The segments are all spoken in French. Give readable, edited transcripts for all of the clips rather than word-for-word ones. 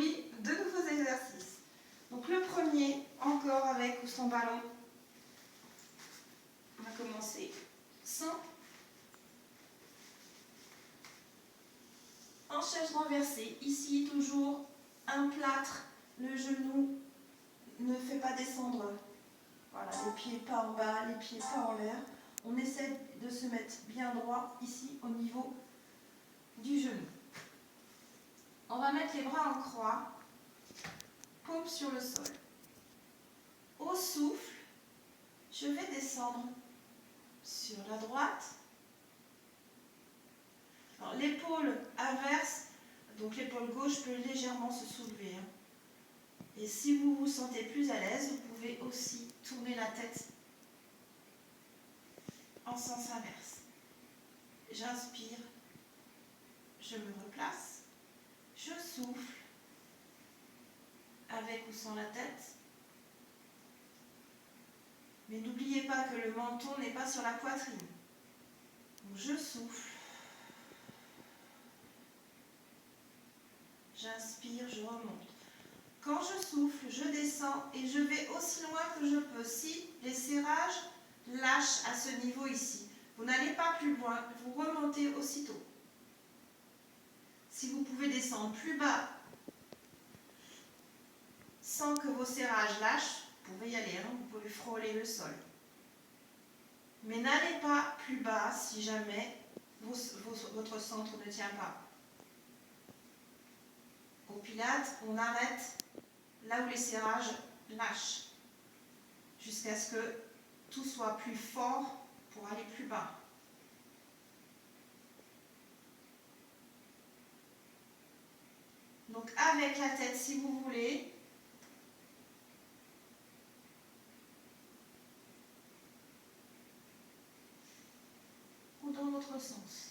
aujourd'hui, deux nouveaux exercices. Donc le premier, encore avec ou sans ballon. On va commencer sans. En chaise renversée, ici toujours un plâtre, le genou ne fait pas descendre. Voilà, les pieds pas en bas, les pieds pas en l'air. On essaie de se mettre bien droit ici au niveau du genou. On va mettre les bras en croix, paume sur le sol. Au souffle, je vais descendre sur la droite. L'épaule inverse, donc l'épaule gauche peut légèrement se soulever. Et si vous vous sentez plus à l'aise, vous pouvez aussi tourner la tête en sens inverse. J'inspire, je me replace, je souffle, avec ou sans la tête. Mais n'oubliez pas que le menton n'est pas sur la poitrine. Donc je souffle, j'inspire, je remonte. Quand je souffle, je descends et je vais aussi loin que je peux. Si les serrages lâchent à ce niveau ici, vous n'allez pas plus loin, vous remontez aussitôt. Si vous pouvez descendre plus bas sans que vos serrages lâchent, vous pouvez y aller, vous pouvez frôler le sol. Mais n'allez pas plus bas si jamais votre centre ne tient pas. Au Pilates, on arrête là où les serrages lâchent, jusqu'à ce que tout soit plus fort pour aller plus bas. Donc avec la tête si vous voulez. Ou dans l'autre sens.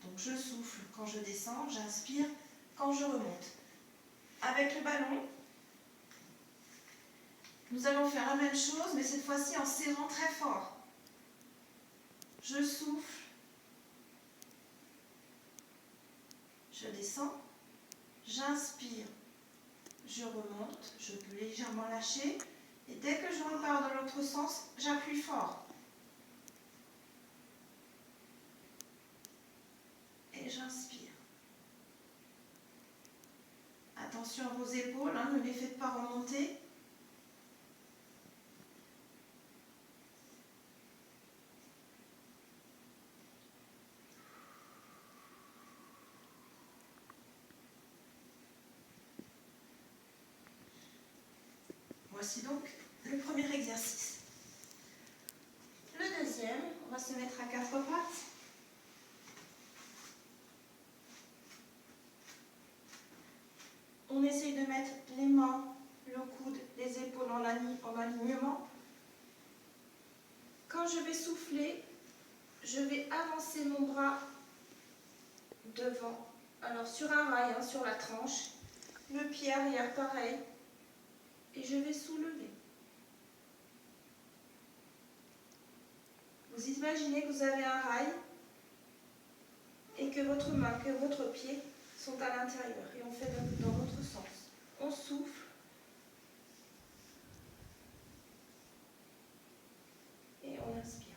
Donc je souffle quand je descends, j'inspire quand je remonte. Avec le ballon, nous allons faire la même chose, mais cette fois-ci en serrant très fort. Je souffle, je descends, j'inspire, je remonte, je peux légèrement lâcher, et dès que je repars dans l'autre sens, j'appuie fort. Et j'inspire. Attention à vos épaules, ne les faites pas remonter. Voici donc le premier exercice. Le deuxième, on va se mettre à quatre pattes. On essaye de mettre les mains, le coude, les épaules en alignement. Quand je vais souffler, je vais avancer mon bras devant. Alors sur un rail, sur la tranche. Le pied arrière, pareil. Et je vais soulever. Vous imaginez que vous avez un rail et que votre main, que votre pied sont à l'intérieur. Et on fait dans l'autre sens. On souffle. Et on inspire.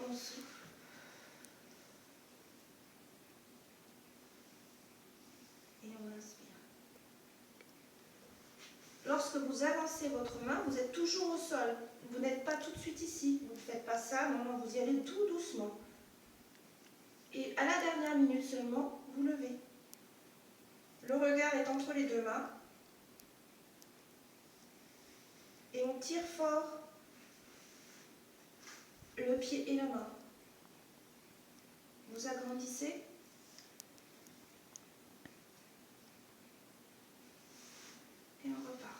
On souffle. Et on inspire. Lorsque vous avancez votre main, vous êtes toujours au sol. Vous n'êtes pas tout de suite ici. Vous ne faites pas ça, non, vous y allez tout doucement. Et à la dernière minute seulement, vous levez. Le regard est entre les deux mains. Et on tire fort le pied et la main. Vous agrandissez. Et on repart.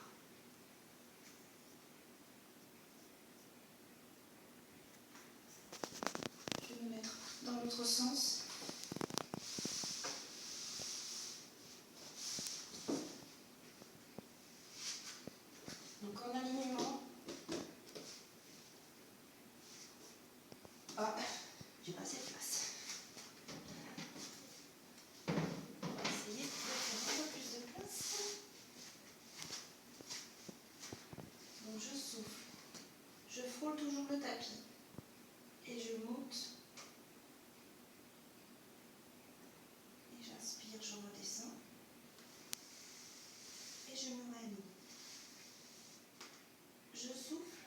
Je vais me mettre dans l'autre sens. Donc en alignement. Ah, j'ai pas assez de place. frôle toujours le tapis. Et je monte. Et j'inspire, je redescends. Et je me réaligne. Je souffle,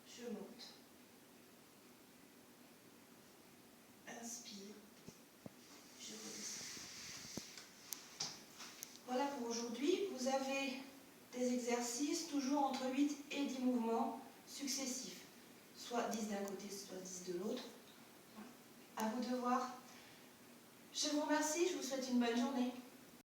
je monte. Inspire, je redescends. Voilà pour aujourd'hui. Vous avez des exercices toujours entre 8 et 10 mouvements successifs. Soit 10 d'un côté, soit 10 de l'autre. À vous de voir. Je vous remercie, je vous souhaite une bonne journée.